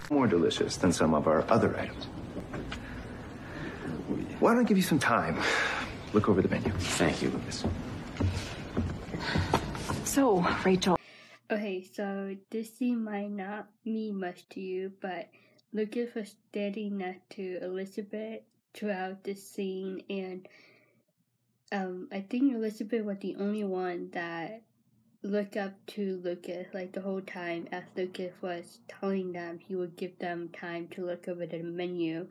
More delicious than some of our other items. Why don't I give you some time? Look over the menu. Thank you, Lucas. So, Rachel. Okay, so this scene might not mean much to you, but Lucas was standing next to Elizabeth throughout this scene, and I think Elizabeth was the only one that looked up to Lucas like the whole time, as Lucas was telling them he would give them time to look over the menu.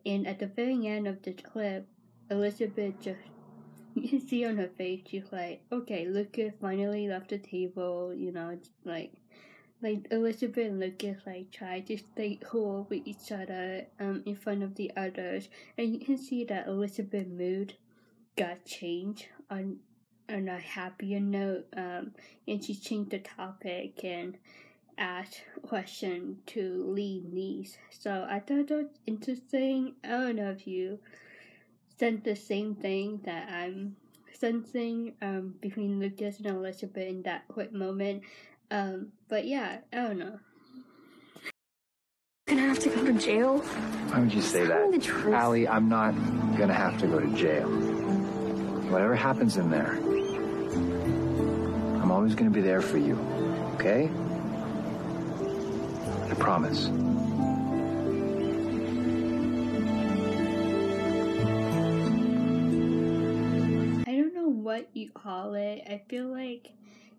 And at the very end of the clip, Elizabeth just, you can see on her face, she's like, okay, Lucas finally left the table, you know, it's like Elizabeth and Lucas like try to stay cool with each other in front of the others, and you can see that Elizabeth's mood got changed on a happier note, and she changed the topic and asked a question to Lee's niece. So I thought that was interesting. I don't know if you sense the same thing that I'm sensing between Lucas and Elizabeth in that quick moment. But yeah, I don't know. Gonna have to go to jail? Why would you say that? The truth. Allie, I'm not gonna have to go to jail. Whatever happens in there, I'm always gonna be there for you, okay? I promise. I don't know what you call it. I feel like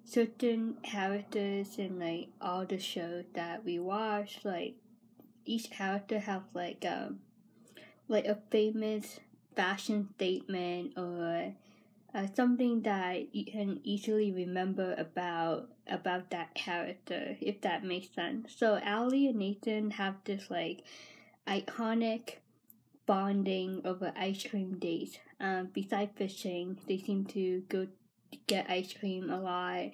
certain characters in like all the shows that we watch, like each character have like a famous fashion statement or something that you can easily remember about that character, if that makes sense. So Allie and Nathan have this like iconic bonding over ice cream dates. Besides fishing, they seem to go get ice cream a lot.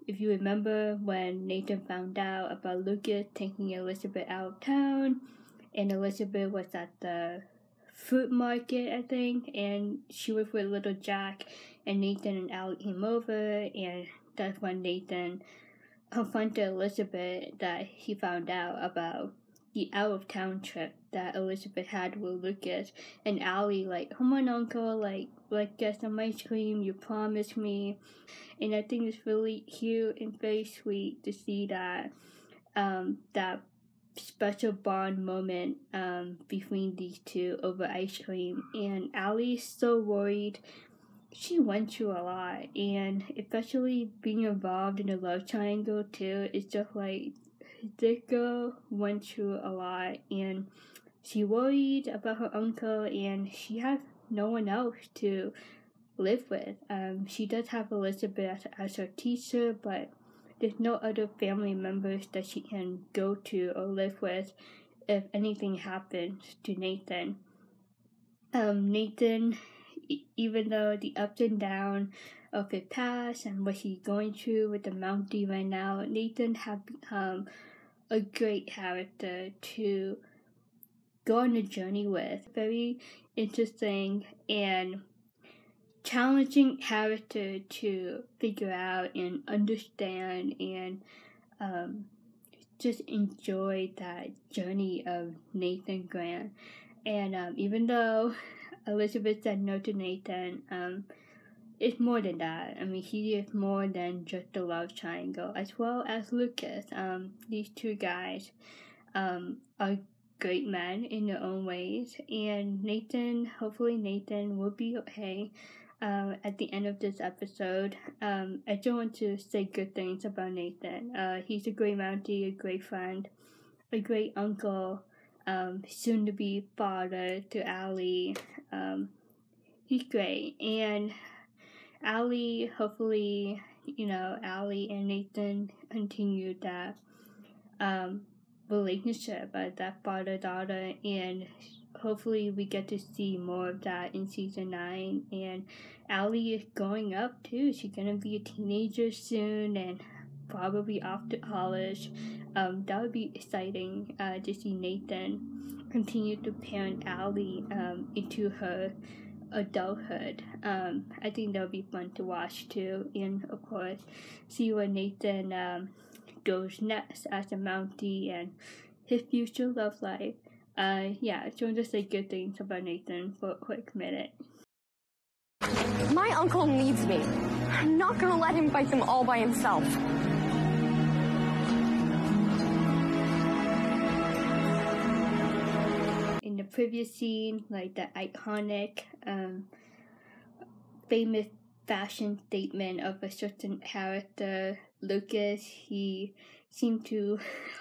If you remember when Nathan found out about Lucas taking Elizabeth out of town, and Elizabeth was at the fruit market, I think, and she was with little Jack, and Nathan and Allie came over, and that's when Nathan confronted Elizabeth that he found out about the out-of-town trip that Elizabeth had with Lucas, and Allie like, come on uncle, like get some ice cream, you promised me. And I think it's really cute and very sweet to see that that special bond moment between these two over ice cream. And Allie's so worried. She went through a lot, and especially being involved in the love triangle too, it's just like this girl went through a lot, and she worried about her uncle, and she has no one else to live with. She does have Elizabeth as her teacher, but there's no other family members that she can go to or live with if anything happens to Nathan. Nathan, even though the ups and downs of his past and what he's going through with the Mountie right now, Nathan has become a great character to go on a journey with. Very interesting and challenging character to figure out and understand, and just enjoy that journey of Nathan Grant. And even though Elizabeth said no to Nathan, it's more than that. I mean, he is more than just a love triangle, as well as Lucas. These two guys are great men in their own ways, and hopefully Nathan will be okay at the end of this episode. I just want to say good things about Nathan. He's a great Mountie, a great friend, a great uncle, soon to be father to Allie. He's great, and Allie, hopefully, Allie and Nathan continue that relationship, that father-daughter, and hopefully we get to see more of that in season 9. And Allie is growing up too. She's gonna be a teenager soon and probably off to college. That would be exciting to see Nathan continue to parent Allie into her adulthood. I think that would be fun to watch too, and of course see where Nathan goes next as a Mountie and his future love life. Yeah, so I'll just say good things about Nathan for a quick minute. My uncle needs me. I'm not gonna let him fight them all by himself. In the previous scene, like the iconic, famous fashion statement of a certain character, Lucas, he seemed to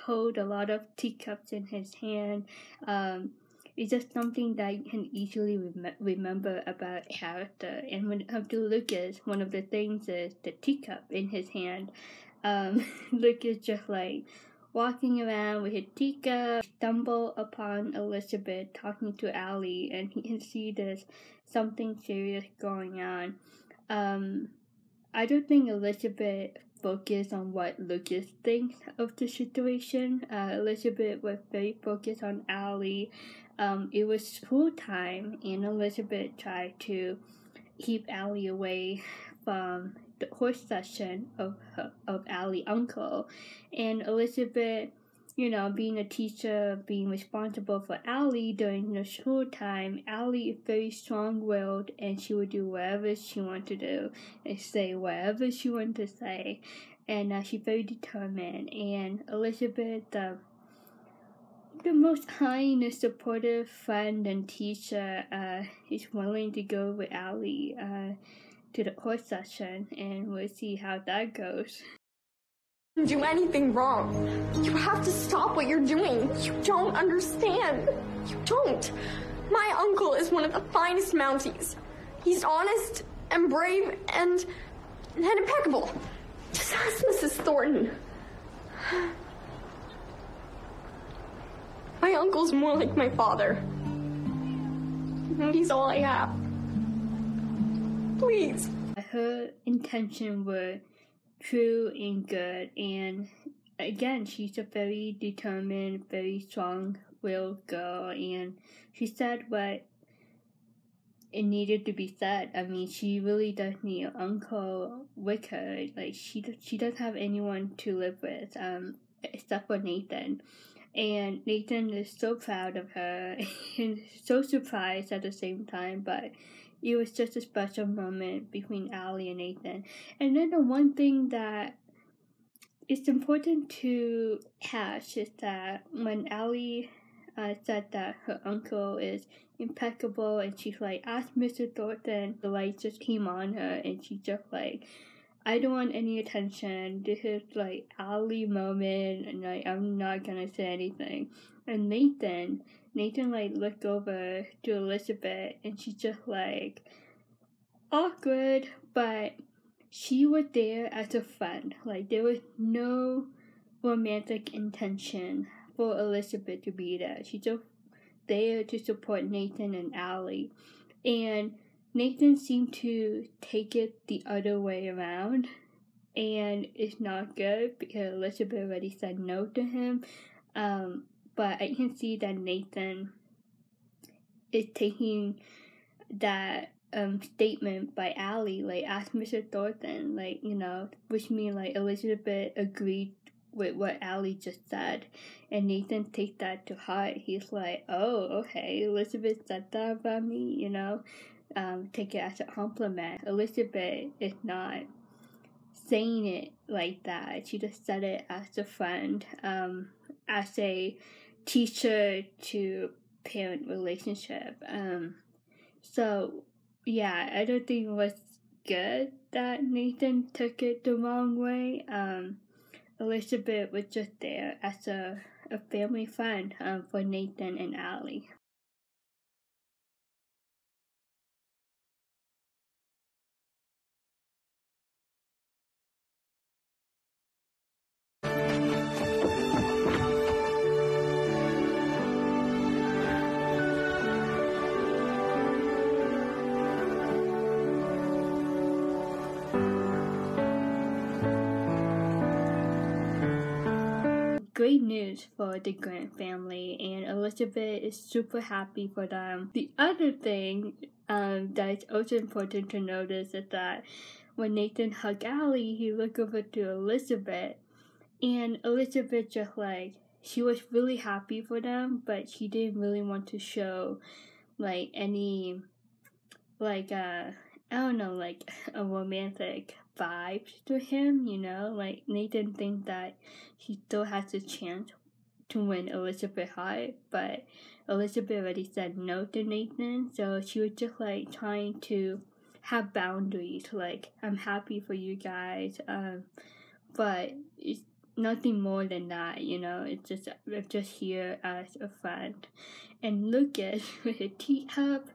hold a lot of teacups in his hand. It's just something that you can easily remember about character. And when it comes to Lucas, one of the things is the teacup in his hand. Lucas just like walking around with his teacup, stumble upon Elizabeth talking to Allie, and he can see there's something serious going on. I don't think Elizabeth focused on what Lucas thinks of the situation. Elizabeth was very focused on Allie. It was school time, and Elizabeth tried to keep Allie away from the horse session of Allie's uncle. And Elizabeth, you know, being a teacher, being responsible for Allie during the school time, Allie is very strong-willed, and she would do whatever she wanted to do and say whatever she wanted to say. And she's very determined. And Elizabeth, the most kind and supportive friend and teacher, is willing to go with Allie to the horse session, and we'll see how that goes. Do anything wrong. You have to stop what you're doing. You don't understand. You don't. My uncle is one of the finest Mounties. He's honest and brave and impeccable. Just ask Mrs. Thornton. My uncle's more like my father. And he's all I have. Please. Her intention were true and good, and again, she's a very determined, very strong-willed girl, and she said what it needed to be said. I mean, she really does need an uncle with her. Like, she doesn't have anyone to live with, except for Nathan. And Nathan is so proud of her and so surprised at the same time, but it was just a special moment between Allie and Nathan. And then the one thing that is important to catch is that when Allie said that her uncle is impeccable, and she's like, ask Mr. Thornton, the light just came on her, and she's just like, I don't want any attention. This is like Allie moment, and like I'm not gonna say anything. And Nathan like looked over to Elizabeth, and she's just like awkward, but she was there as a friend. Like, there was no romantic intention for Elizabeth to be there. She's just there to support Nathan and Allie. And Nathan seemed to take it the other way around, and it's not good because Elizabeth already said no to him. But I can see that Nathan is taking that statement by Allie, like, ask Mr. Thornton, like, you know, which means like Elizabeth agreed with what Allie just said, and Nathan takes that to heart. He's like, oh, okay, Elizabeth said that about me, you know. Take it as a compliment. Elizabeth is not saying it like that. She just said it as a friend, as a teacher to parent relationship. So yeah, I don't think it was good that Nathan took it the wrong way. Elizabeth was just there as a family friend for Nathan and Allie. Great news for the Grant family, and Elizabeth is super happy for them. The other thing that is also important to notice is that when Nathan hugged Allie, he looked over to Elizabeth, and Elizabeth just like she was really happy for them, but she didn't really want to show like any like I don't know, like a romantic vibe to him, you know? Like Nathan thinks that he still has a chance to win Elizabeth's heart, but Elizabeth already said no to Nathan, so she was just like trying to have boundaries, like I'm happy for you guys, but it's nothing more than that, you know. I'm just here as a friend. And Lucas with a teacup,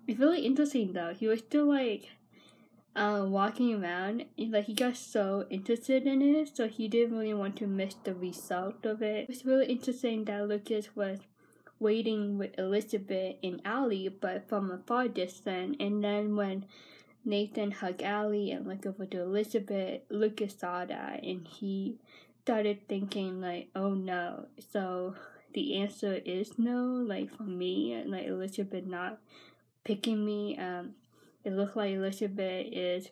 it's really interesting though. He was still like walking around, and like he got so interested in it, so he didn't really want to miss the result of it. It was really interesting that Lucas was waiting with Elizabeth and Allie, but from a far distance. And then when Nathan hugged Allie and looked over to Elizabeth, Lucas saw that and he started thinking like, oh no. So the answer is no, like for me, like Elizabeth not picking me. It looks like Elizabeth is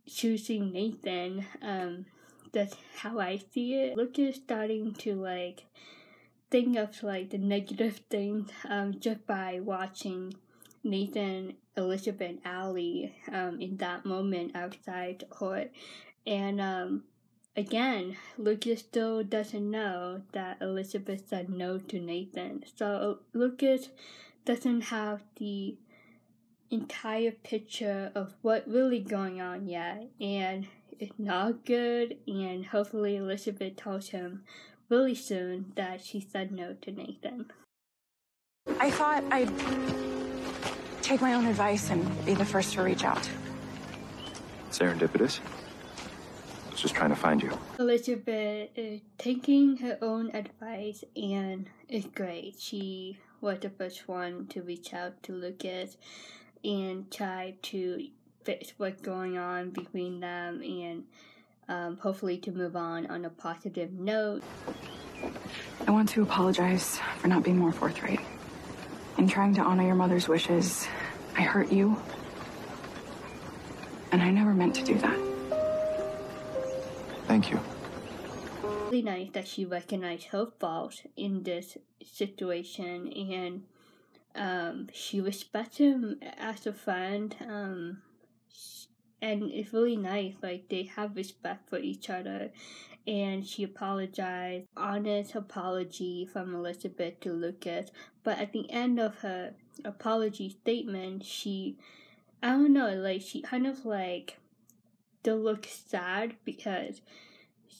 choosing Nathan. That's how I see it. Lucas starting to like think of like the negative things just by watching Nathan, Elizabeth, and Allie in that moment outside the court. And again, Lucas still doesn't know that Elizabeth said no to Nathan. So Lucas doesn't have the entire picture of what really going on yet, and it's not good, and hopefully Elizabeth tells him really soon that she said no to Nathan. I thought I'd take my own advice and be the first to reach out. Serendipitous? I was just trying to find you. Elizabeth is taking her own advice, and it's great. She was the first one to reach out to Lucas and try to fix what's going on between them, and hopefully to move on a positive note. I want to apologize for not being more forthright. In trying to honor your mother's wishes, I hurt you. And I never meant to do that. Thank you. Really nice that she recognized her fault in this situation, and she respects him as a friend, and it's really nice, like they have respect for each other. And she apologized, honest apology from Elizabeth to Lucas, but at the end of her apology statement, she kind of like still looks sad, because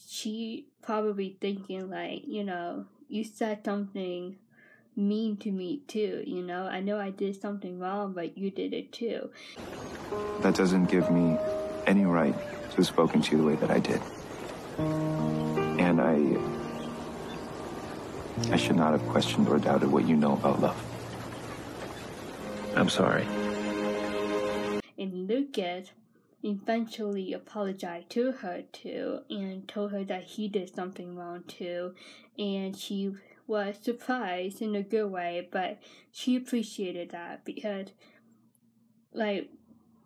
she probably thinking like, you know, you said something mean to me too, you know? I know I did something wrong, but you did it too. That doesn't give me any right to have spoken to you the way that I did. And I should not have questioned or doubted what you know about love. I'm sorry. And Lucas eventually apologized to her too, and told her that he did something wrong too, and she was surprised in a good way, but she appreciated that, because like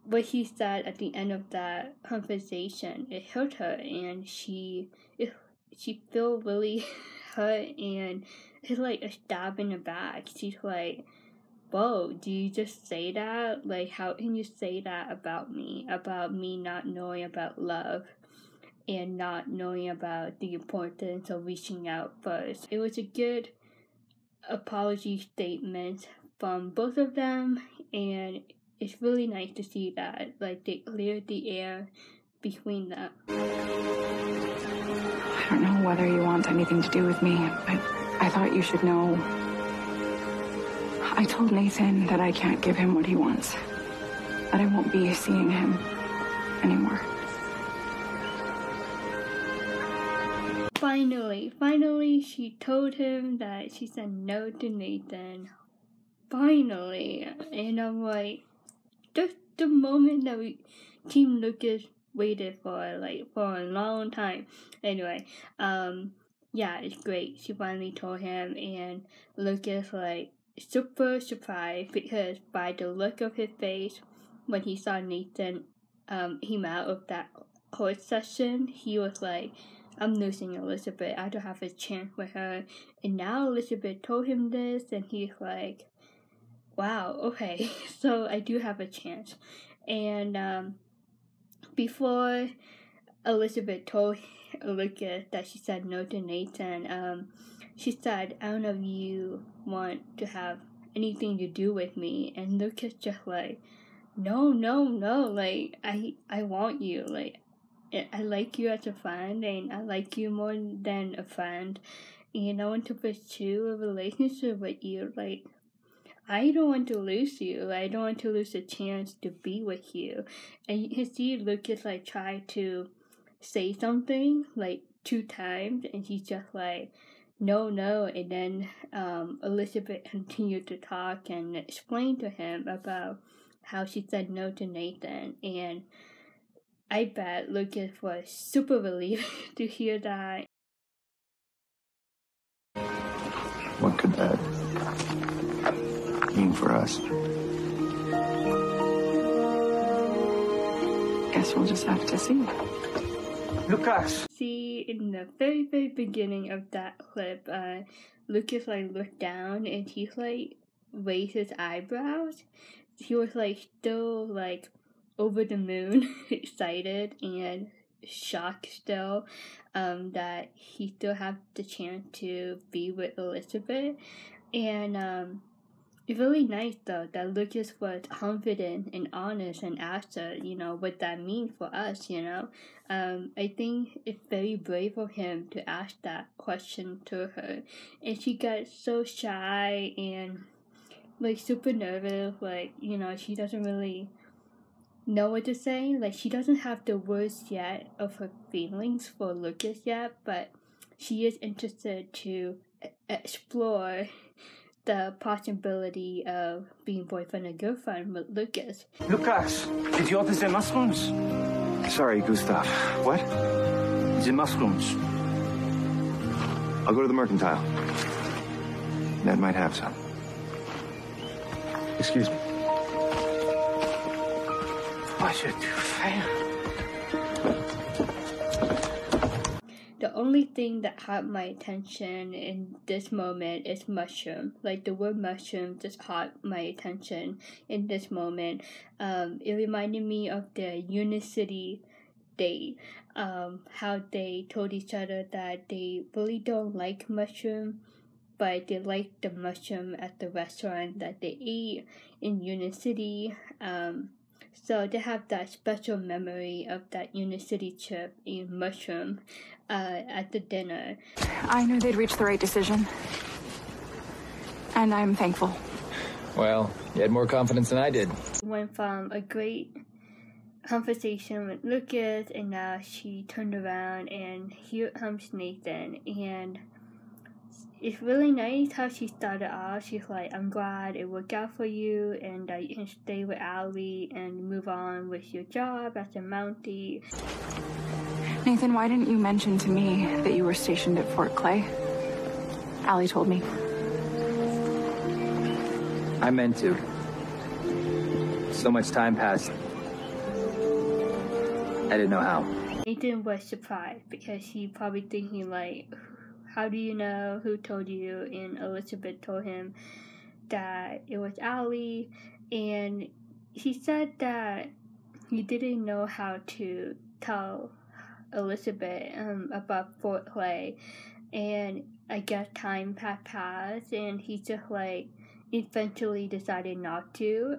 what he said at the end of that conversation, it hurt her, and she feel really hurt, and it's like a stab in the back. She's like, whoa, do you just say that? Like, how can you say that about me not knowing about love and not knowing about the importance of reaching out first? It was a good apology statement from both of them, and it's really nice to see that, like, they cleared the air between them. I don't know whether you want anything to do with me, but I thought you should know. I told Nathan that I can't give him what he wants, that I won't be seeing him anymore. Finally, she told him that she said no to Nathan. Finally. And I'm like, just the moment that Team Lucas waited for, like, for a long time. Anyway, yeah, it's great. She finally told him, and Lucas, like, super surprised, because by the look of his face when he saw Nathan him out of that court session, he was like I'm losing Elizabeth. I don't have a chance with her. And now Elizabeth told him this, and he's like, wow, okay, so I do have a chance. And before Elizabeth told Lucas that she said no to Nathan, she said, I don't know if you want to have anything to do with me. And Lucas just like, no, like, I want you, like, I like you as a friend, and I like you more than a friend, and I want to pursue a relationship with you, like, I don't want to lose you. I don't want to lose a chance to be with you. And you can see Lucas like try to say something like 2 times, and he's just like, no. And then Elizabeth continued to talk and explain to him about how she said no to Nathan. And I bet Lucas was super relieved to hear that. What could that mean for us? Guess we'll just have to see. Lucas! See, in the very, very beginning of that clip, Lucas like looked down and he like raised his eyebrows. He was like still like over the moon, excited and shocked still, that he still had the chance to be with Elizabeth. And it's really nice though that Lucas was confident and honest and asked her, what that means for us, I think it's very brave of him to ask that question to her. And she got so shy and like super nervous, like, she doesn't really know what to say. Like, she doesn't have the words yet of her feelings for Lucas yet, but she is interested to explore the possibility of being boyfriend and girlfriend with Lucas. Lucas, did you open the mushrooms? Sorry, Gustav. What? The mushrooms. I'll go to the mercantile. Ned might have some. Excuse me. What should you say? The only thing that caught my attention in this moment is mushroom. Like, the word mushroom just caught my attention in this moment. It reminded me of the Unicity date. How they told each other that they really don't like mushroom, but they like the mushroom at the restaurant that they ate in Unicity. So they have that special memory of that Unicity trip in mushroom at the dinner. I knew they'd reach the right decision. And I'm thankful. Well, you had more confidence than I did. Went from a great conversation with Lucas, and now she turned around and here comes Nathan. And it's really nice how she started off. She's like, I'm glad it worked out for you, and that you can stay with Allie and move on with your job as a Mountie. Nathan, why didn't you mention to me that you were stationed at Fort Clay? Allie told me. I meant to. So much time passed. I didn't know how. Nathan was surprised because he probably thinking like, how do you know? Who told you? And Elizabeth told him that it was Allie, and he said that he didn't know how to tell Elizabeth about Fort Clay, and I guess time had passed, and he just like eventually decided not to.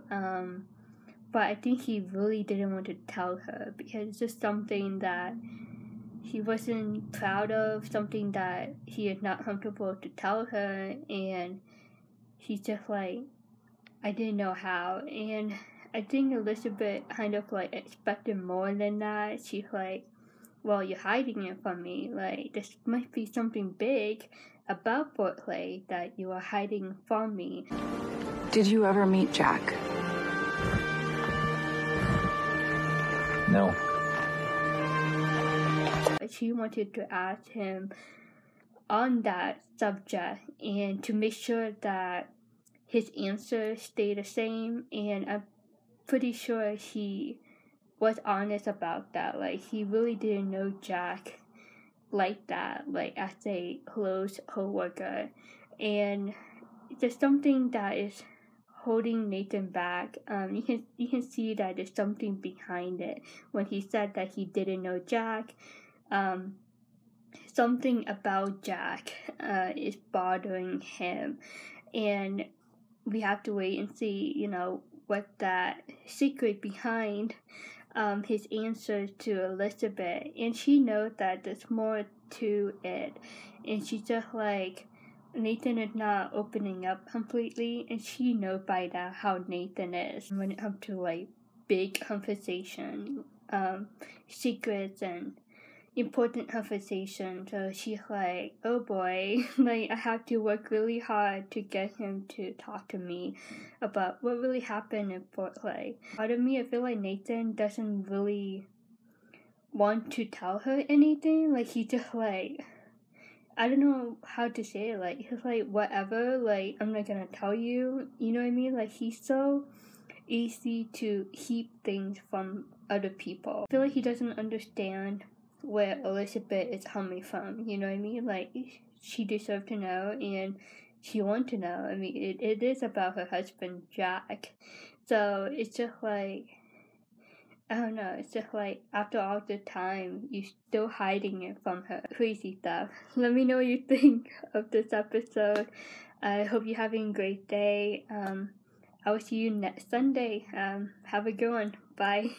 But I think he really didn't want to tell her because it's just something that he wasn't proud of, something that he is not comfortable to tell her, and he's just like, I didn't know how. And I think Elizabeth kind of like expected more than that. She's like, well, you're hiding it from me. Like, this must be something big about Fort Clay that you are hiding from me. Did you ever meet Jack? No. She wanted to ask him on that subject and to make sure that his answer stayed the same, and I'm pretty sure he was honest about that. Like, he really didn't know Jack like that, like as a close coworker, and there's something that is holding Nathan back. You can see that there's something behind it when he said that he didn't know Jack. Something about Jack is bothering him, and we have to wait and see, you know, what that secret behind his answer to Elizabeth. And she knows that there's more to it, and she's just like, Nathan is not opening up completely, and she knows by that how Nathan is when it comes to like big conversation, secrets and important conversation. So she's like, oh boy, like I have to work really hard to get him to talk to me about what really happened in Fort Lake. Part of me, I feel like Nathan doesn't really want to tell her anything. Like he just like, I don't know how to say it, like he's like, whatever, like I'm not gonna tell you, you know what I mean? Like he's so easy to keep things from other people. I feel like he doesn't understand where Elizabeth is coming from, you know what I mean? Like, she deserves to know, and she wants to know. I mean, it is about her husband, Jack. So, it's just like, I don't know, it's just like, after all the time, you're still hiding it from her. Crazy stuff. Let me know what you think of this episode. I hope you're having a great day. I will see you next Sunday. Have a good one. Bye.